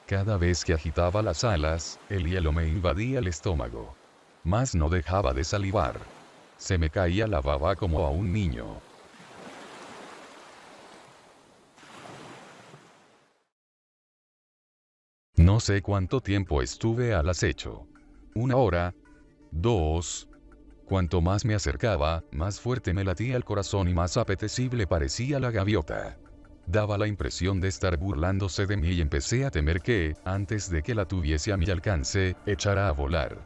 Cada vez que agitaba las alas, el hielo me invadía el estómago. Mas no dejaba de salivar. Se me caía la baba como a un niño. No sé cuánto tiempo estuve al acecho. 1 hora. 2. Cuanto más me acercaba, más fuerte me latía el corazón y más apetecible parecía la gaviota. Daba la impresión de estar burlándose de mí y empecé a temer que, antes de que la tuviese a mi alcance, echara a volar.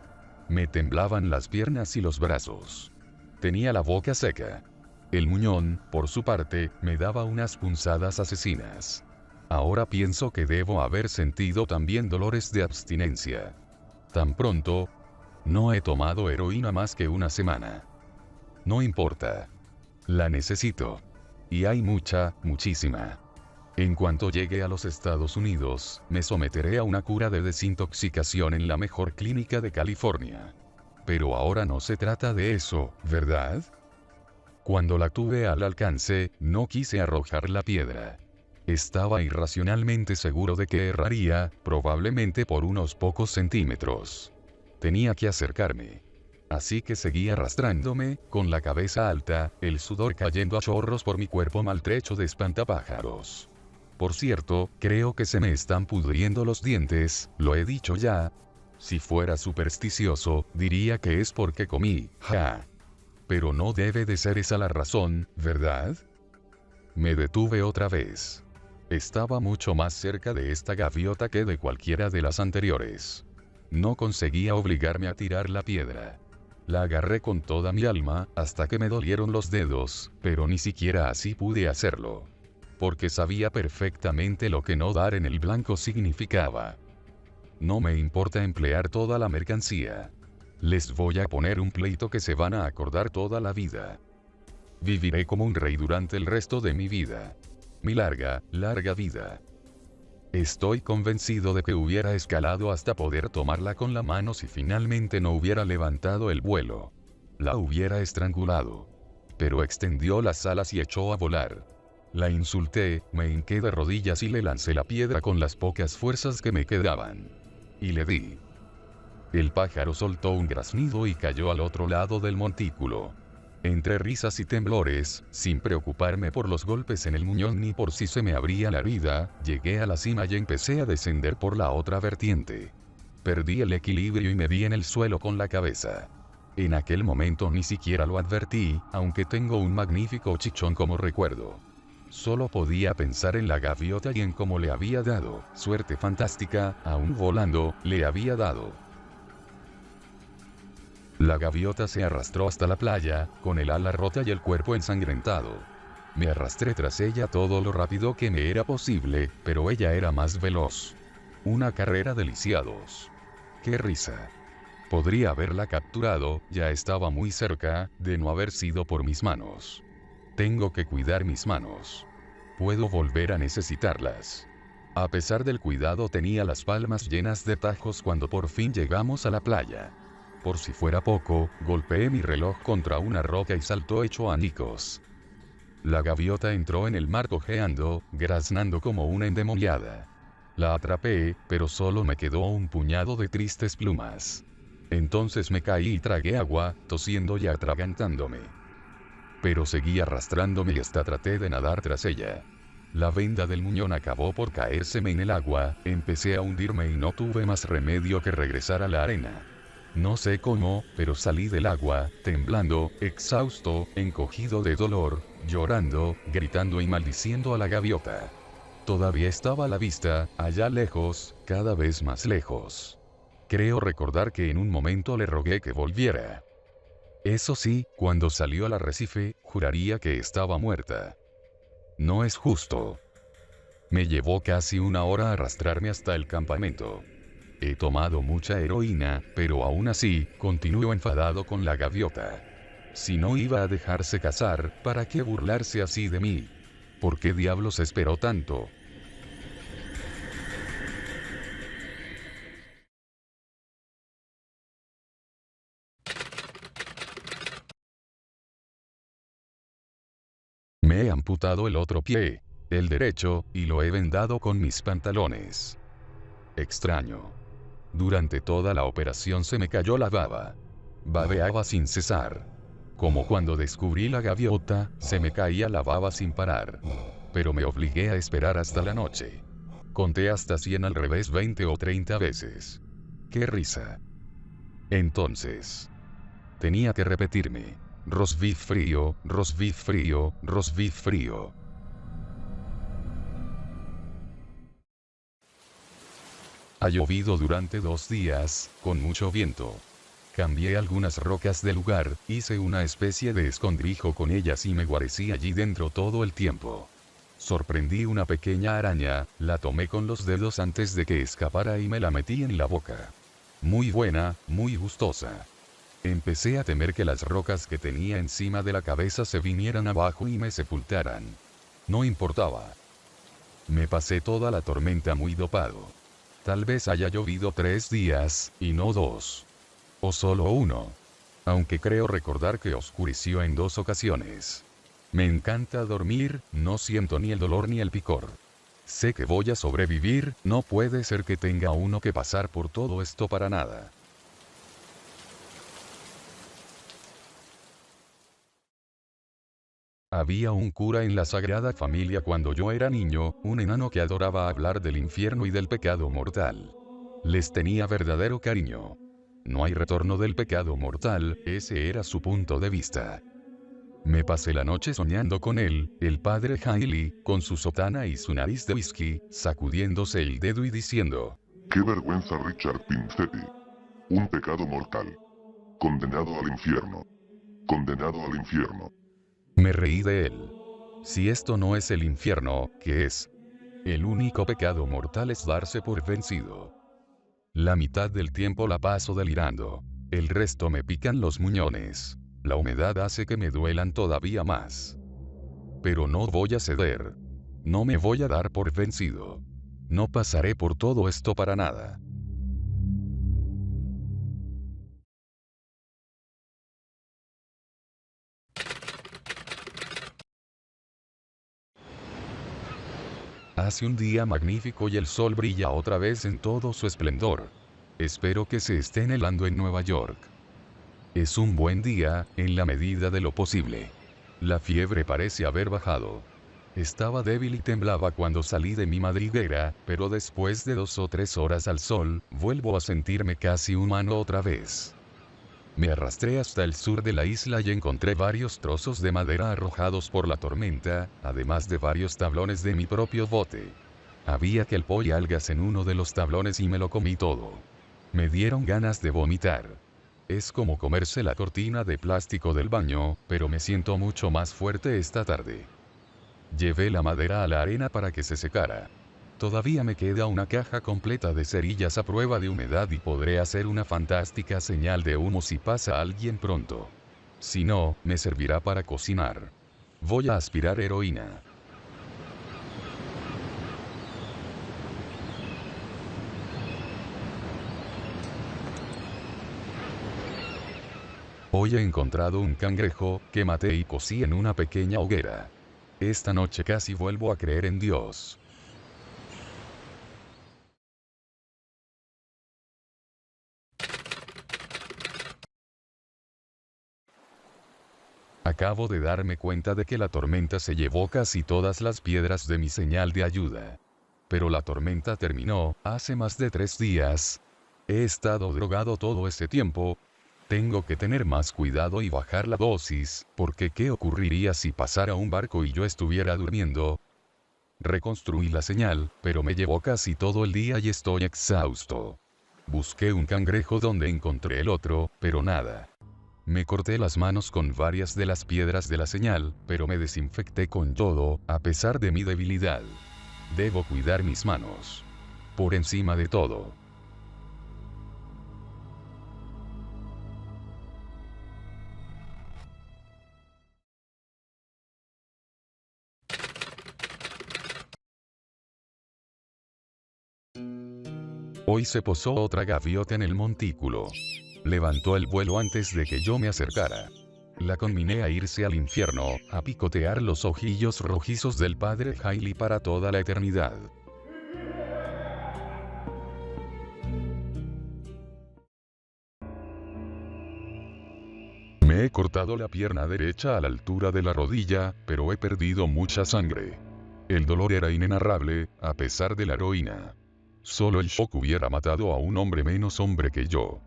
Me temblaban las piernas y los brazos. Tenía la boca seca. El muñón, por su parte, me daba unas punzadas asesinas. Ahora pienso que debo haber sentido también dolores de abstinencia. Tan pronto. No he tomado heroína más que 1 semana. No importa. La necesito. Y hay muchísima. En cuanto llegue a los Estados Unidos, me someteré a una cura de desintoxicación en la mejor clínica de California. Pero ahora no se trata de eso, ¿verdad? Cuando la tuve al alcance, no quise arrojar la piedra. Estaba irracionalmente seguro de que erraría, probablemente por unos pocos centímetros. Tenía que acercarme. Así que seguí arrastrándome, con la cabeza alta, el sudor cayendo a chorros por mi cuerpo maltrecho de espantapájaros. Por cierto, creo que se me están pudriendo los dientes, lo he dicho ya. Si fuera supersticioso, diría que es porque comí, ja. Pero no debe de ser esa la razón, ¿verdad? Me detuve otra vez. Estaba mucho más cerca de esta gaviota que de cualquiera de las anteriores. No conseguía obligarme a tirar la piedra. La agarré con toda mi alma, hasta que me dolieron los dedos, pero ni siquiera así pude hacerlo. Porque sabía perfectamente lo que no dar en el blanco significaba. No me importa emplear toda la mercancía. Les voy a poner un pleito que se van a acordar toda la vida. Viviré como un rey durante el resto de mi vida. Mi larga vida. Estoy convencido de que hubiera escalado hasta poder tomarla con la mano si finalmente no hubiera levantado el vuelo. La hubiera estrangulado. Pero extendió las alas y echó a volar. La insulté, me hinqué de rodillas y le lancé la piedra con las pocas fuerzas que me quedaban. Y le di. El pájaro soltó un graznido y cayó al otro lado del montículo. Entre risas y temblores, sin preocuparme por los golpes en el muñón ni por si se me abría la herida, llegué a la cima y empecé a descender por la otra vertiente. Perdí el equilibrio y me di en el suelo con la cabeza. En aquel momento ni siquiera lo advertí, aunque tengo un magnífico chichón como recuerdo. Solo podía pensar en la gaviota y en cómo le había dado, suerte fantástica, aún volando, le había dado. La gaviota se arrastró hasta la playa, con el ala rota y el cuerpo ensangrentado. Me arrastré tras ella todo lo rápido que me era posible, pero ella era más veloz. Una carrera de lisiados. ¡Qué risa! Podría haberla capturado, ya estaba muy cerca, de no haber sido por mis manos. Tengo que cuidar mis manos. Puedo volver a necesitarlas. A pesar del cuidado tenía las palmas llenas de tajos cuando por fin llegamos a la playa. Por si fuera poco, golpeé mi reloj contra una roca y saltó hecho anicos. La gaviota entró en el mar cojeando, graznando como una endemoniada. La atrapé, pero solo me quedó un puñado de tristes plumas. Entonces me caí y tragué agua, tosiendo y atragantándome. Pero seguí arrastrándome y hasta traté de nadar tras ella. La venda del muñón acabó por caérseme en el agua, empecé a hundirme y no tuve más remedio que regresar a la arena. No sé cómo, pero salí del agua, temblando, exhausto, encogido de dolor, llorando, gritando y maldiciendo a la gaviota. Todavía estaba a la vista, allá lejos, cada vez más lejos. Creo recordar que en un momento le rogué que volviera. Eso sí, cuando salió al arrecife, juraría que estaba muerta. No es justo. Me llevó casi una hora arrastrarme hasta el campamento. He tomado mucha heroína, pero aún así, continúo enfadado con la gaviota. Si no iba a dejarse cazar, ¿para qué burlarse así de mí? ¿Por qué diablos esperó tanto? Me he amputado el otro pie, el derecho, y lo he vendado con mis pantalones. Extraño. Durante toda la operación se me cayó la baba. Babeaba sin cesar. Como cuando descubrí la gaviota, se me caía la baba sin parar. Pero me obligué a esperar hasta la noche. Conté hasta 100 al revés 20 o 30 veces. ¡Qué risa! Entonces, tenía que repetirme. Rosbif frío, rosbif frío, rosbif frío. Ha llovido durante 2 días, con mucho viento. Cambié algunas rocas de lugar, hice una especie de escondrijo con ellas y me guarecí allí dentro todo el tiempo. Sorprendí una pequeña araña, la tomé con los dedos antes de que escapara y me la metí en la boca. Muy buena, muy gustosa. Empecé a temer que las rocas que tenía encima de la cabeza se vinieran abajo y me sepultaran. No importaba. Me pasé toda la tormenta muy dopado. Tal vez haya llovido 3 días, y no 2. O solo 1. Aunque creo recordar que oscureció en 2 ocasiones. Me encanta dormir, no siento ni el dolor ni el picor. Sé que voy a sobrevivir, no puede ser que tenga uno que pasar por todo esto para nada. Había un cura en la Sagrada Familia cuando yo era niño, un enano que adoraba hablar del infierno y del pecado mortal. Les tenía verdadero cariño. No hay retorno del pecado mortal, ese era su punto de vista. Me pasé la noche soñando con él, el padre Hailey, con su sotana y su nariz de whisky, sacudiéndose el dedo y diciendo: ¡Qué vergüenza, Richard Pincetti! Un pecado mortal. Condenado al infierno. Condenado al infierno. Me reí de él. Si esto no es el infierno, ¿qué es? El único pecado mortal es darse por vencido. La mitad del tiempo la paso delirando. El resto me pican los muñones. La humedad hace que me duelan todavía más. Pero no voy a ceder. No me voy a dar por vencido. No pasaré por todo esto para nada. Hace un día magnífico y el sol brilla otra vez en todo su esplendor. Espero que se estén helando en Nueva York. Es un buen día, en la medida de lo posible. La fiebre parece haber bajado. Estaba débil y temblaba cuando salí de mi madriguera, pero después de 2 o 3 horas al sol, vuelvo a sentirme casi humano otra vez. Me arrastré hasta el sur de la isla y encontré varios trozos de madera arrojados por la tormenta, además de varios tablones de mi propio bote. Había kelpo y algas en uno de los tablones y me lo comí todo. Me dieron ganas de vomitar. Es como comerse la cortina de plástico del baño, pero me siento mucho más fuerte esta tarde. Llevé la madera a la arena para que se secara. Todavía me queda una caja completa de cerillas a prueba de humedad y podré hacer una fantástica señal de humo si pasa alguien pronto. Si no, me servirá para cocinar. Voy a aspirar heroína. Hoy he encontrado un cangrejo, que maté y cocí en una pequeña hoguera. Esta noche casi vuelvo a creer en Dios. Acabo de darme cuenta de que la tormenta se llevó casi todas las piedras de mi señal de ayuda. Pero la tormenta terminó, hace más de 3 días. He estado drogado todo ese tiempo. Tengo que tener más cuidado y bajar la dosis, porque ¿qué ocurriría si pasara un barco y yo estuviera durmiendo? Reconstruí la señal, pero me llevó casi todo el día y estoy exhausto. Busqué un cangrejo donde encontré el otro, pero nada. Me corté las manos con varias de las piedras de la señal, pero me desinfecté con todo, a pesar de mi debilidad. Debo cuidar mis manos. Por encima de todo. Hoy se posó otra gaviota en el montículo. Levantó el vuelo antes de que yo me acercara. La conminé a irse al infierno, a picotear los ojillos rojizos del padre Hailey para toda la eternidad. Me he cortado la pierna derecha a la altura de la rodilla, pero he perdido mucha sangre. El dolor era inenarrable, a pesar de la heroína. Solo el shock hubiera matado a un hombre menos hombre que yo.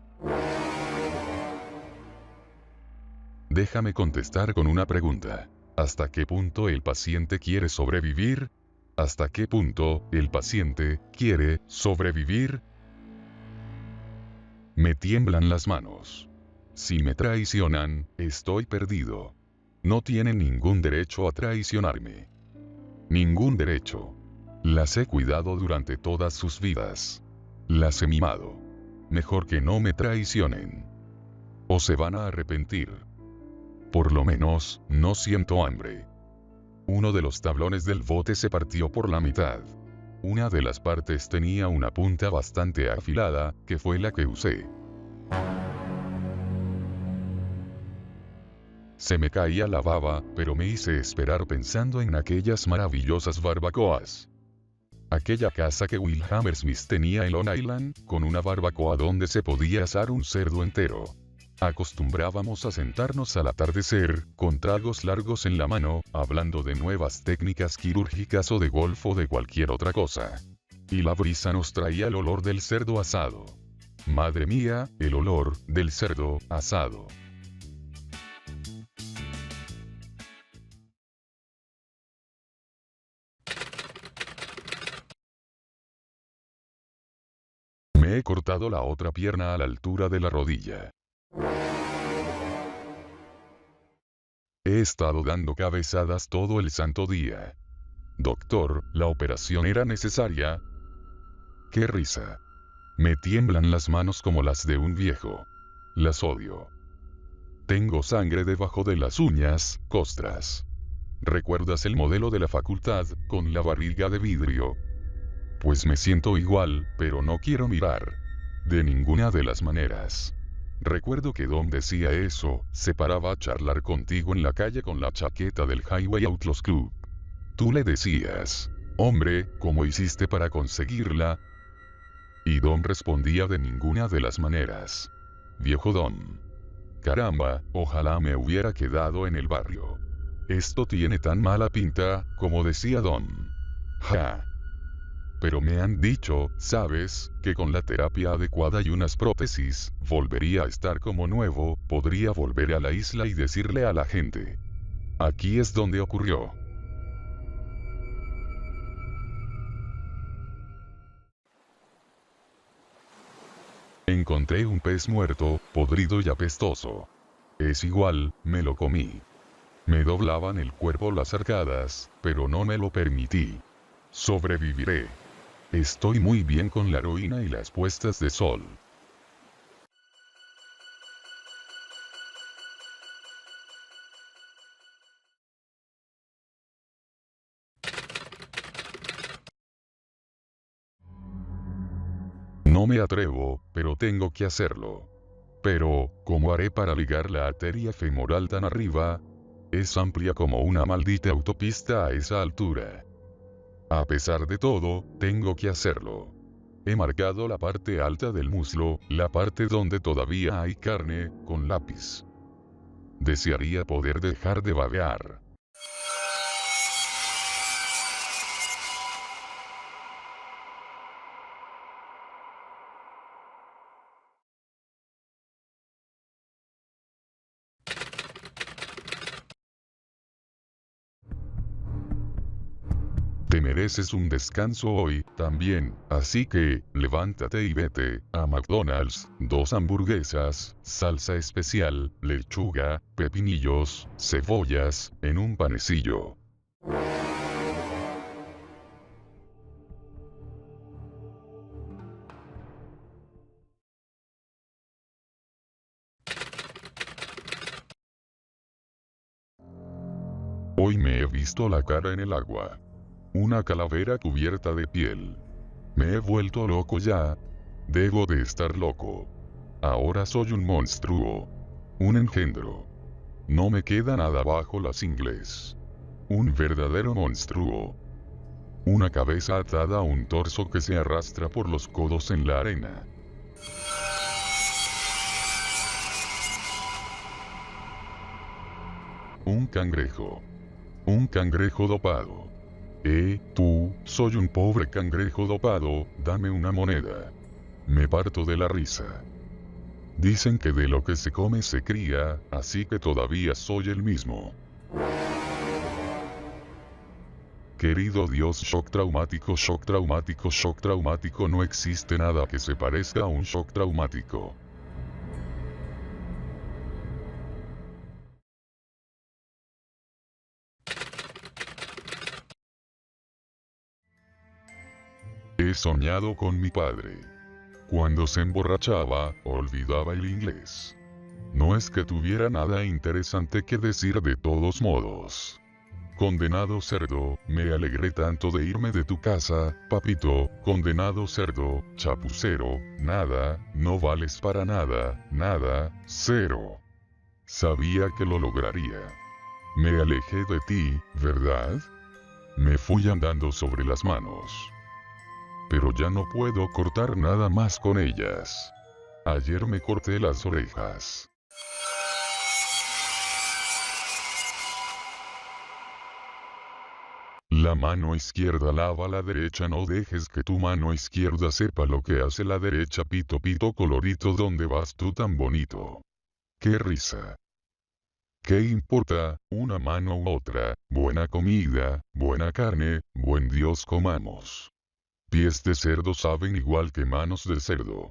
Déjame contestar con una pregunta. ¿Hasta qué punto el paciente quiere sobrevivir? ¿Hasta qué punto el paciente quiere sobrevivir? Me tiemblan las manos. Si me traicionan, estoy perdido. No tienen ningún derecho a traicionarme. Ningún derecho. Las he cuidado durante todas sus vidas. Las he mimado. Mejor que no me traicionen. O se van a arrepentir. Por lo menos, no siento hambre. Uno de los tablones del bote se partió por la mitad. Una de las partes tenía una punta bastante afilada, que fue la que usé. Se me caía la baba, pero me hice esperar pensando en aquellas maravillosas barbacoas. Aquella casa que Will Hammersmith tenía en Long Island, con una barbacoa donde se podía asar un cerdo entero. Acostumbrábamos a sentarnos al atardecer, con tragos largos en la mano, hablando de nuevas técnicas quirúrgicas o de golf o de cualquier otra cosa. Y la brisa nos traía el olor del cerdo asado. Madre mía, el olor del cerdo asado. Me he cortado la otra pierna a la altura de la rodilla. He estado dando cabezadas todo el santo día. Doctor, ¿la operación era necesaria? ¡Qué risa! Me tiemblan las manos como las de un viejo. Las odio. Tengo sangre debajo de las uñas, costras. ¿Recuerdas el modelo de la facultad, con la barriga de vidrio? Pues me siento igual, pero no quiero mirar. De ninguna de las maneras. Recuerdo que Dom decía eso, se paraba a charlar contigo en la calle con la chaqueta del Highway Outlaws Club. Tú le decías, hombre, ¿cómo hiciste para conseguirla? Y Dom respondía de ninguna de las maneras. Viejo Dom. Caramba, ojalá me hubiera quedado en el barrio. Esto tiene tan mala pinta, como decía Dom. Ja. Pero me han dicho, ¿sabes?, que con la terapia adecuada y unas prótesis, volvería a estar como nuevo, podría volver a la isla y decirle a la gente. Aquí es donde ocurrió. Encontré un pez muerto, podrido y apestoso. Es igual, me lo comí. Me doblaban el cuerpo las arcadas, pero no me lo permití. Sobreviviré. Estoy muy bien con la heroína y las puestas de sol. No me atrevo, pero tengo que hacerlo. Pero, ¿cómo haré para ligar la arteria femoral tan arriba? Es amplia como una maldita autopista a esa altura. A pesar de todo, tengo que hacerlo. He marcado la parte alta del muslo, la parte donde todavía hay carne, con lápiz. Desearía poder dejar de babear. Te mereces un descanso hoy, también, así que, levántate y vete, a McDonald's, 2 hamburguesas, salsa especial, lechuga, pepinillos, cebollas, en un panecillo. Hoy me he visto la cara en el agua. Una calavera cubierta de piel. Me he vuelto loco ya. Debo de estar loco. Ahora soy un monstruo. Un engendro. No me queda nada bajo las ingles. Un verdadero monstruo. Una cabeza atada a un torso que se arrastra por los codos en la arena. Un cangrejo. Un cangrejo dopado. Tú, soy un pobre cangrejo dopado, dame una moneda. Me parto de la risa. Dicen que de lo que se come se cría, así que todavía soy el mismo. Querido Dios, shock traumático, shock traumático, shock traumático, no existe nada que se parezca a un shock traumático. He soñado con mi padre. Cuando se emborrachaba, olvidaba el inglés. No es que tuviera nada interesante que decir de todos modos. Condenado cerdo, me alegré tanto de irme de tu casa, papito, condenado cerdo, chapucero, nada, no vales para nada, nada, cero. Sabía que lo lograría. Me alejé de ti, ¿verdad? Me fui andando sobre las manos. Pero ya no puedo cortar nada más con ellas. Ayer me corté las orejas. La mano izquierda lava la derecha, no dejes que tu mano izquierda sepa lo que hace la derecha, pito pito colorito, ¿dónde vas tú tan bonito? ¡Qué risa! ¿Qué importa, una mano u otra? Buena comida, buena carne, buen Dios comamos. Pies de cerdo saben igual que manos de cerdo.